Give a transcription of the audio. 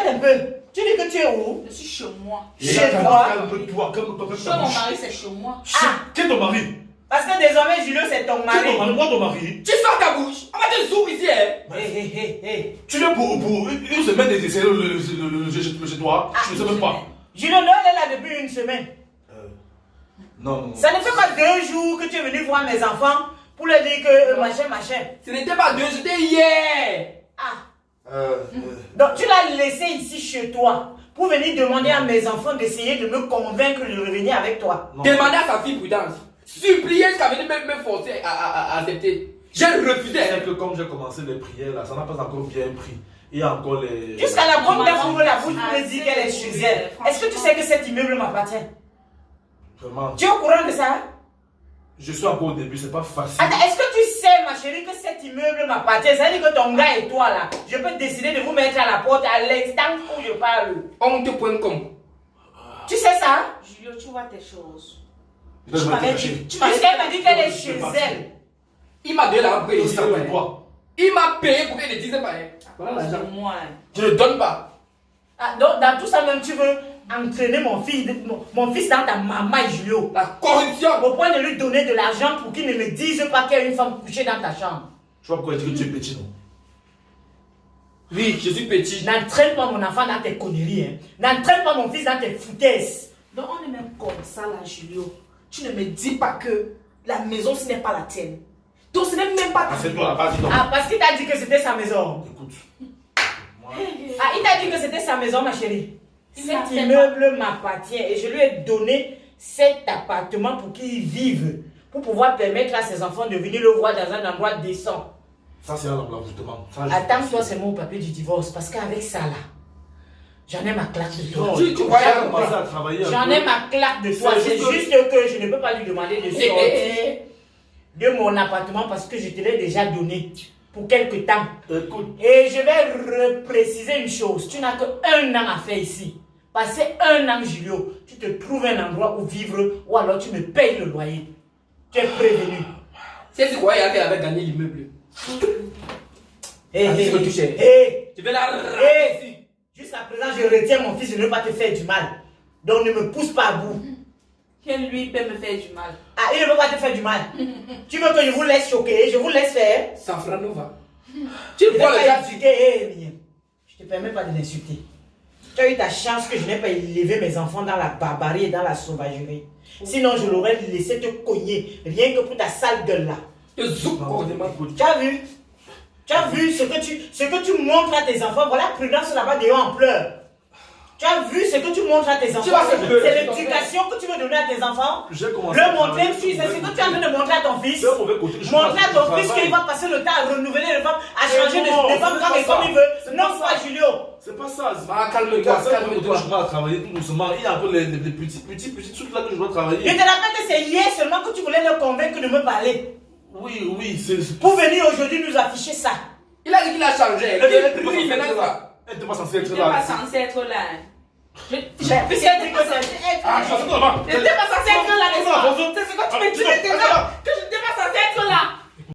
Arrête un peu. Tu dis que tu es où? Je suis chez moi. Chez toi? Calme-toi, calme-toi. Chez mon mari, c'est chez moi. Qui est ton mari? Parce que désormais, Julio, c'est ton mari. Moi, ton mari. Tu sors ta bouche. On va te zoom ici, hein. Hé. Tu viens pour une semaine d'essayer le jeu chez toi. Je ne sais même pas. Julio, Noël est là depuis une semaine. Non. Ça ne fait pas 2 jours que tu es venu voir mes enfants pour leur dire que machin. Ce n'était pas 2, c'était hier. Donc tu l'as laissé ici chez toi pour venir demander à mes enfants d'essayer de me convaincre de revenir avec toi. Demandez à sa fille prudence. Suppliez jusqu'à venir me forcer à accepter. J'ai refusé. C'est que comme j'ai commencé les prières là, ça n'a pas encore bien pris. Il y a encore les... Jusqu'à la bonne dame ouvre la bouche pour me dire qu'elle est chez elle. Est-ce que tu sais que cet immeuble m'appartient? Vraiment. Tu es au courant de ça? Je suis encore au début, c'est pas facile. Attends, est-ce que tu sais, ma chérie, que cet immeuble m'appartient? Ça veut dire que ton gars et toi, là, je peux décider de vous mettre à la porte à l'instant où je parle. Honte.com. Tu sais ça? Julio, tu vois tes choses. Tu m'avais dit qu'elle est chez elle. Il m'a donné la paix. Ça va quoi? Il m'a payé pour qu'elle ne dise pas. Voilà l'argent. C'est moi. Je ne donne pas. Donc, dans tout ça même, tu veux entraîner mon fils dans ta maman, Julio. La corruption. Au point de lui donner de l'argent pour qu'il ne me dise pas qu'il y a une femme couchée dans ta chambre. Tu vois pourquoi il dit que tu es petit, non? Oui, je suis petit. N'entraîne pas mon enfant dans tes conneries. Hein. N'entraîne pas mon fils dans tes foutaises. Donc on est même comme ça là, Julio. Tu ne me dis pas que la maison ce n'est pas la tienne. Donc ce n'est même pas ta C'est toi la partie, non? Parce qu'il t'a dit que c'était sa maison. Écoute. Moi... Il t'a dit que c'était sa maison, ma chérie. Il m'a Cet fait immeuble m'appartient et je lui ai donné cet appartement pour qu'il y vive. Pour pouvoir permettre à ses enfants de venir le voir dans un endroit décent. Ça, c'est un applaudissement. Attends-toi, c'est mon papier du divorce. Parce qu'avec ça là, j'en ai ma claque de toi. Tu croyais commencer à travailler un J'en peu. ai ma claque de toi. C'est juste que je ne peux pas lui demander de sortir de mon appartement parce que je te l'ai déjà donné pour quelque temps. Écoute. Et je vais préciser une chose. Tu n'as que 1 an à faire ici. Passer 1 an, Julio, tu te trouves un endroit où vivre ou alors tu me payes le loyer. Tu es prévenu. C'est ce croyais qu'elle avait gagné l'immeuble. Hé, que tu sais. Tu vais la ici. Jusqu'à présent, je retiens mon fils de ne pas te faire du mal. Donc ne me pousse pas à bout. Qu'elle lui peut me faire du mal. Il ne veut pas te faire du mal. Tu veux que je vous laisse choquer, je vous laisse faire. Safranova. Tu ne vas pas insulter. Je ne te permets pas de l'insulter. Tu as eu ta chance que je n'ai pas élevé mes enfants dans la barbarie et dans la sauvagerie. Sinon, je l'aurais laissé te cogner, rien que pour ta sale gueule là. Tu as vu? Tu as vu ce que tu montres à tes enfants? Voilà, Prudence là-bas dehors en pleurs. Tu as vu ce que tu montres à tes enfants? C'est l'éducation que tu veux donner à tes enfants? Le montrer, c'est ce que tu es en train de montrer à ton fils. Montrer à ton fils qu'il va passer le temps à renouveler les femmes, à changer de femme comme il veut. Non, pas Julio. C'est pas ça. Calme-toi, calme-toi. Je dois travailler tout doucement. Il y a un peu les petits trucs là que je dois travailler. Je te rappelle que c'est hier seulement que tu voulais le convaincre de me parler. Oui, c'est... Pour venir aujourd'hui nous afficher ça. Il a dit qu'il a changé. Elle n'était pas censée être Tu n'es là. pas censé être là. Puisqu'elle dit que c'est Je suis pas censé être là. là. C'est ce que tu me dis que je n'étais pas censé être là.